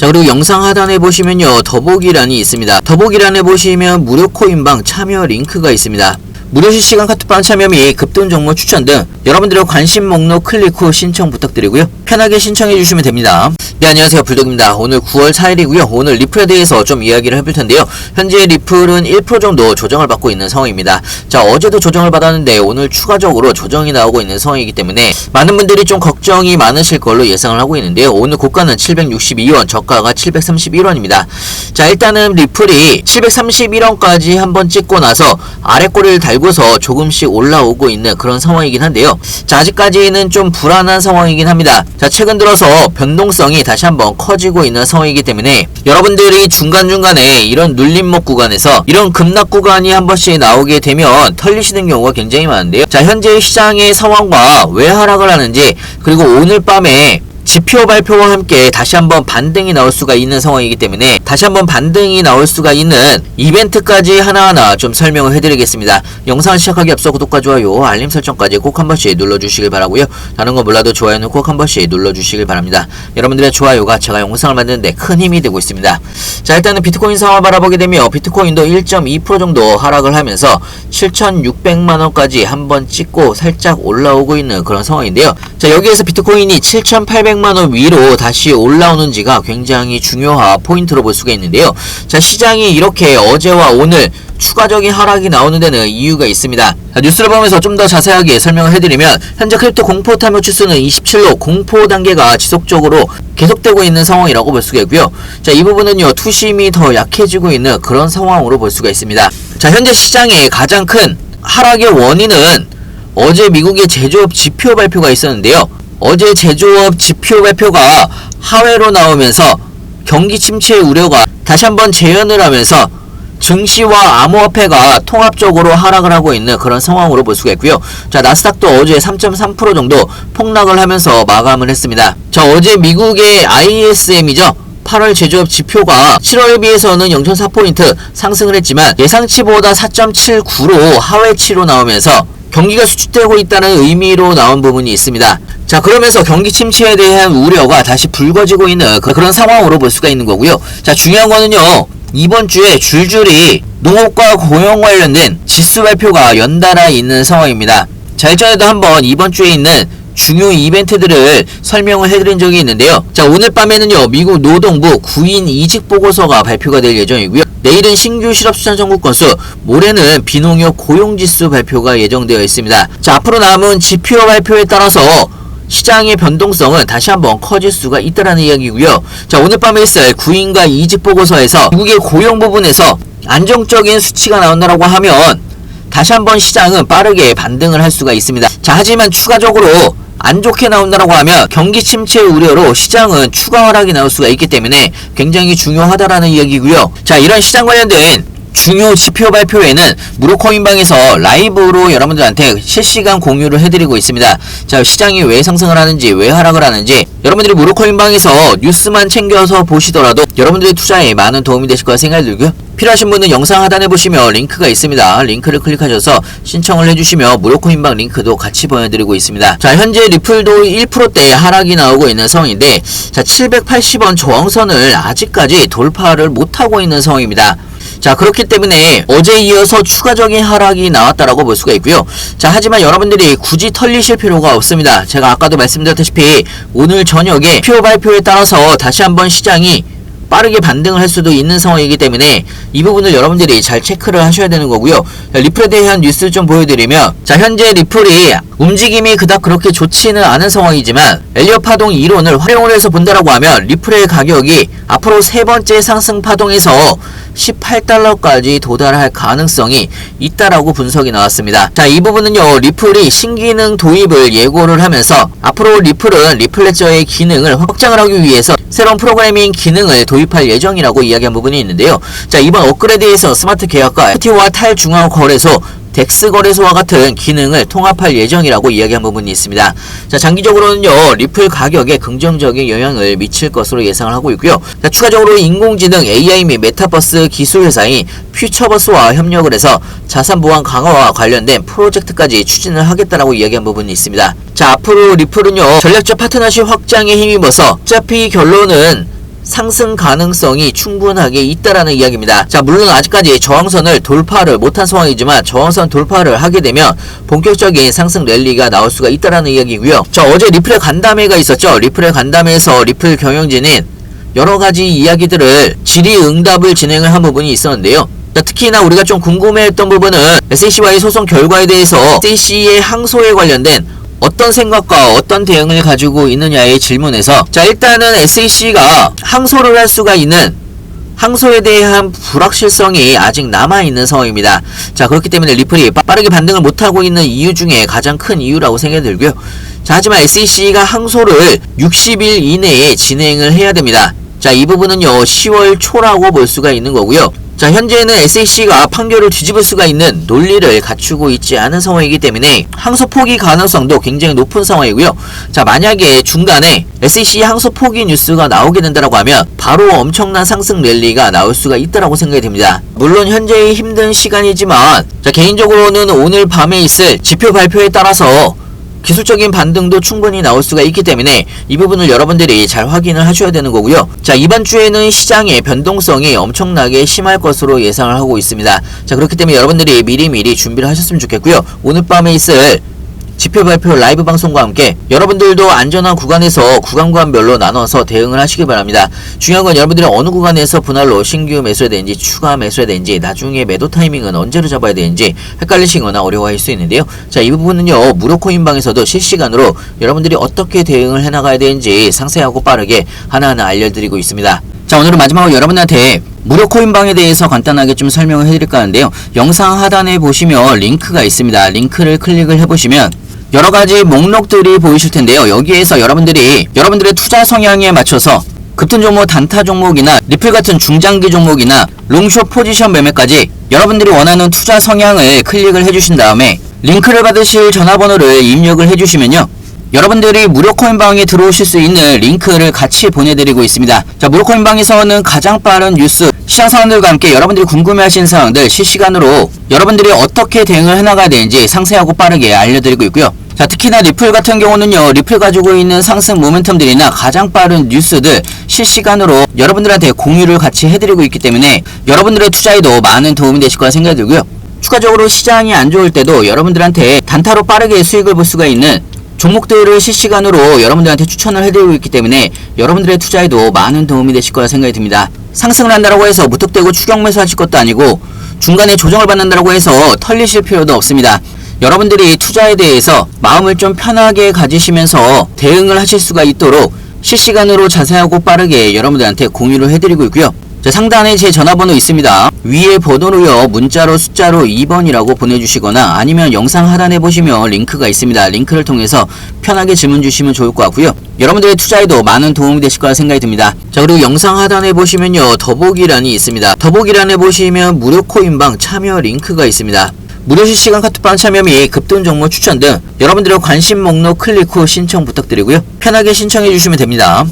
자, 그리고 영상 하단에 보시면요, 더보기란이 있습니다. 더보기란에 보시면 무료 코인방 참여 링크가 있습니다. 무료 실시간 카톡방 참여 및 급등 종목 추천 등 여러분들의 관심 목록 클릭 후 신청 부탁드리고요. 편하게 신청해 주시면 됩니다. 네, 안녕하세요. 불독입니다. 오늘 9월 4일이고요. 오늘 리플에 대해서 좀 이야기를 해볼 텐데요. 현재 리플은 1% 정도 조정을 받고 있는 상황입니다. 자, 어제도 조정을 받았는데 오늘 추가적으로 조정이 나오고 있는 상황이기 때문에 많은 분들이 좀 걱정이 많으실 걸로 예상을 하고 있는데요. 오늘 고가는 762원, 저가가 731원입니다. 자, 일단은 리플이 731원까지 한번 찍고 나서 아래꼬리를 달고서 조금씩 올라오고 있는 그런 상황이긴 한데요. 자, 아직까지는 좀 불안한 상황이긴 합니다. 자, 최근 들어서 변동성이 다시 한번 커지고 있는 상황이기 때문에 여러분들이 중간중간에 이런 눌림목 구간에서 이런 급락 구간이 한 번씩 나오게 되면 털리시는 경우가 굉장히 많은데요. 자, 현재 시장의 상황과 왜 하락을 하는지, 그리고 오늘 밤에 지표 발표와 함께 다시 한번 반등이 나올 수가 있는 상황이기 때문에 다시 한번 반등이 나올 수가 있는 이벤트까지 하나하나 좀 설명을 해드리겠습니다. 영상을 시작하기 앞서 구독과 좋아요, 알림 설정까지 꼭 한 번씩 눌러주시길 바라고요. 다른 거 몰라도 좋아요는 꼭 한 번씩 눌러주시길 바랍니다. 여러분들의 좋아요가 제가 영상을 만드는데 큰 힘이 되고 있습니다. 자, 일단은 비트코인 상황을 바라보게 되면 비트코인도 1.2% 정도 하락을 하면서 7,600만원까지 한번 찍고 살짝 올라오고 있는 그런 상황인데요. 자, 여기에서 비트코인이 7,800만원 위로 다시 올라오는지가 굉장히 중요한 포인트로 볼 수가 있는데요. 자, 시장이 이렇게 어제와 오늘 추가적인 하락이 나오는 데는 이유가 있습니다. 자, 뉴스를 보면서 좀 더 자세하게 설명을 해드리면 현재 크립토 공포 탐욕 지수는 27로 공포 단계가 지속적으로 계속되고 있는 상황이라고 볼 수가 있고요. 자, 이 부분은요, 투심이 더 약해지고 있는 그런 상황으로 볼 수가 있습니다. 자, 현재 시장의 가장 큰 하락의 원인은 어제 미국의 제조업 지표 발표가 있었는데요. 어제 제조업 지표 발표가 하회로 나오면서 경기 침체의 우려가 다시 한번 재현을 하면서 증시와 암호화폐가 통합적으로 하락을 하고 있는 그런 상황으로 볼 수가 있고요. 자, 나스닥도 어제 3.3% 정도 폭락을 하면서 마감을 했습니다. 자, 어제 미국의 ISM이죠. 8월 제조업 지표가 7월에 비해서는 0.4포인트 상승을 했지만 예상치보다 4.79로 하회치로 나오면서 경기가 수축되고 있다는 의미로 나온 부분이 있습니다. 자, 그러면서 경기 침체에 대한 우려가 다시 불거지고 있는 그런 상황으로 볼 수가 있는 거고요. 자, 중요한 거는요, 이번 주에 줄줄이 농업과 고용 관련된 지수 발표가 연달아 있는 상황입니다. 자, 일전에도 한번 이번 주에 있는 중요 이벤트들을 설명을 해드린 적이 있는데요. 자, 오늘 밤에는요, 미국 노동부 구인 이직 보고서가 발표가 될 예정이고요. 내일은 신규 실업 수산 청구 건수, 모레는 비농협 고용지수 발표가 예정되어 있습니다. 자, 앞으로 남은 지표 발표에 따라서 시장의 변동성은 다시 한번 커질 수가 있다라는 이야기고요. 자, 오늘 밤에 있을 구인과 이직 보고서에서 미국의 고용 부분에서 안정적인 수치가 나온다라고 하면 다시 한번 시장은 빠르게 반등을 할 수가 있습니다. 자, 하지만 추가적으로 안 좋게 나온다라고 하면 경기 침체 우려로 시장은 추가 하락이 나올 수가 있기 때문에 굉장히 중요하다라는 이야기고요. 자, 이런 시장 관련된 중요 지표 발표에는 무료 코인방에서 라이브로 여러분들한테 실시간 공유를 해드리고 있습니다. 자, 시장이 왜 상승을 하는지, 왜 하락을 하는지 여러분들이 무료 코인방에서 뉴스만 챙겨서 보시더라도 여러분들의 투자에 많은 도움이 되실 거라 생각이 들고요. 필요하신 분은 영상 하단에 보시면 링크가 있습니다. 링크를 클릭하셔서 신청을 해주시면 무료 코인방 링크도 같이 보내드리고 있습니다. 자, 현재 리플도 1%대 하락이 나오고 있는 상황인데, 자, 780원 저항선을 아직까지 돌파를 못하고 있는 상황입니다. 자, 그렇기 때문에 어제 이어서 추가적인 하락이 나왔다라고 볼 수가 있고요. 자, 하지만 여러분들이 굳이 털리실 필요가 없습니다. 제가 아까도 말씀드렸다시피 오늘 저녁에 표 발표에 따라서 다시 한번 시장이 빠르게 반등을 할 수도 있는 상황이기 때문에 이 부분을 여러분들이 잘 체크를 하셔야 되는 거고요. 리플에 대한 뉴스 좀 보여드리면, 자, 현재 리플이 움직임이 그닥 그렇게 좋지는 않은 상황이지만 엘리엇 파동 이론을 활용을 해서 본다라고 하면 리플의 가격이 앞으로 세 번째 상승 파동에서 18달러까지 도달할 가능성이 있다라고 분석이 나왔습니다. 자, 이 부분은요, 리플이 신기능 도입을 예고를 하면서 앞으로 리플은 리플레저의 기능을 확장을 하기 위해서 새로운 프로그래밍 기능을 도입할 예정이라고 이야기한 부분이 있는데요. 자, 이번 업그레이드에서 스마트 계약과 FT와 탈중앙 거래소, 덱스 거래소와 같은 기능을 통합할 예정이라고 이야기한 부분이 있습니다. 자, 장기적으로는요, 리플 가격에 긍정적인 영향을 미칠 것으로 예상을 하고 있고요. 자, 추가적으로 인공지능 AI 및 메타버스 기술 회사인 퓨처버스와 협력을 해서 자산 보안 강화와 관련된 프로젝트까지 추진을 하겠다라고 이야기한 부분이 있습니다. 자, 앞으로 리플은요, 전략적 파트너십 확장에 힘입어서 어차피 결론은 상승 가능성이 충분하게 있다라는 이야기입니다. 자, 물론 아직까지 저항선을 돌파를 못한 상황이지만 저항선 돌파를 하게 되면 본격적인 상승 랠리가 나올 수가 있다라는 이야기고요. 자, 어제 리플의 간담회가 있었죠. 리플의 간담회에서 리플 경영진은 여러가지 이야기들을 질의응답을 진행을 한 부분이 있었는데요. 자, 특히나 우리가 좀 궁금해했던 부분은 SAC와의 소송 결과에 대해서 SAC의 항소에 관련된 어떤 생각과 어떤 대응을 가지고 있느냐의 질문에서, 자, 일단은 SAC가 항소를 할 수가 있는 항소에 대한 불확실성이 아직 남아있는 상황입니다. 자, 그렇기 때문에 리플이 빠르게 반등을 못하고 있는 이유 중에 가장 큰 이유라고 생각이 들고요. 자, 하지만 SAC가 항소를 60일 이내에 진행을 해야 됩니다. 자, 이 부분은요 10월 초라고 볼 수가 있는 거고요. 자, 현재는 SAC가 판결을 뒤집을 수가 있는 논리를 갖추고 있지 않은 상황이기 때문에 항소 포기 가능성도 굉장히 높은 상황이고요. 자, 만약에 중간에 SAC 항소 포기 뉴스가 나오게 된다고 하면 바로 엄청난 상승 랠리가 나올 수가 있다고 생각이 됩니다. 물론 현재의 힘든 시간이지만, 자, 개인적으로는 오늘 밤에 있을 지표 발표에 따라서 기술적인 반등도 충분히 나올 수가 있기 때문에 이 부분을 여러분들이 잘 확인을 하셔야 되는 거고요. 자, 이번 주에는 시장의 변동성이 엄청나게 심할 것으로 예상을 하고 있습니다. 자, 그렇기 때문에 여러분들이 미리미리 준비를 하셨으면 좋겠고요. 오늘 밤에 있을 지표 발표 라이브 방송과 함께 여러분들도 안전한 구간에서 구간별로 나눠서 대응을 하시기 바랍니다. 중요한 건 여러분들이 어느 구간에서 분할로 신규 매수해야 되는지 추가 매수해야 되는지 나중에 매도 타이밍은 언제로 잡아야 되는지 헷갈리시거나 어려워할 수 있는데요. 자, 이 부분은요 무료코인방에서도 실시간으로 여러분들이 어떻게 대응을 해나가야 되는지 상세하고 빠르게 하나하나 알려드리고 있습니다. 자, 오늘은 마지막으로 여러분한테 무료 코인방에 대해서 간단하게 좀 설명을 해드릴까 하는데요. 영상 하단에 보시면 링크가 있습니다. 링크를 클릭을 해보시면 여러가지 목록들이 보이실 텐데요. 여기에서 여러분들의 투자 성향에 맞춰서 급등 종목, 단타 종목이나 리플 같은 중장기 종목이나 롱숏 포지션 매매까지 여러분들이 원하는 투자 성향을 클릭을 해주신 다음에 링크를 받으실 전화번호를 입력을 해주시면요, 여러분들이 무료 코인방에 들어오실 수 있는 링크를 같이 보내드리고 있습니다. 자, 무료 코인방에서는 가장 빠른 뉴스, 시장 상황들과 함께 여러분들이 궁금해하시는 사항들 실시간으로 여러분들이 어떻게 대응을 해나가야 되는지 상세하고 빠르게 알려드리고 있고요. 자, 특히나 리플 같은 경우는요, 리플 가지고 있는 상승 모멘텀들이나 가장 빠른 뉴스들 실시간으로 여러분들한테 공유를 같이 해드리고 있기 때문에 여러분들의 투자에도 많은 도움이 되실 거라 생각이 들고요. 추가적으로 시장이 안 좋을 때도 여러분들한테 단타로 빠르게 수익을 볼 수가 있는 종목들을 실시간으로 여러분들한테 추천을 해드리고 있기 때문에 여러분들의 투자에도 많은 도움이 되실 거라 생각이 듭니다. 상승을 한다고 해서 무턱대고 추격 매수하실 것도 아니고 중간에 조정을 받는다고 해서 털리실 필요도 없습니다. 여러분들이 투자에 대해서 마음을 좀 편하게 가지시면서 대응을 하실 수가 있도록 실시간으로 자세하고 빠르게 여러분들한테 공유를 해드리고 있고요. 자, 상단에 제 전화번호 있습니다. 위에 번호로요 문자로 숫자로 2번이라고 보내주시거나 아니면 영상 하단에 보시면 링크가 있습니다. 링크를 통해서 편하게 질문 주시면 좋을 것 같고요. 여러분들의 투자에도 많은 도움이 되실 거라 생각이 듭니다. 자, 그리고 영상 하단에 보시면요 더보기란이 있습니다. 더보기란에 보시면 무료 코인방 참여 링크가 있습니다. 무료 실시간 카톡방 참여 및 급등 종목 추천 등 여러분들의 관심 목록 클릭 후 신청 부탁드리고요. 편하게 신청해 주시면 됩니다.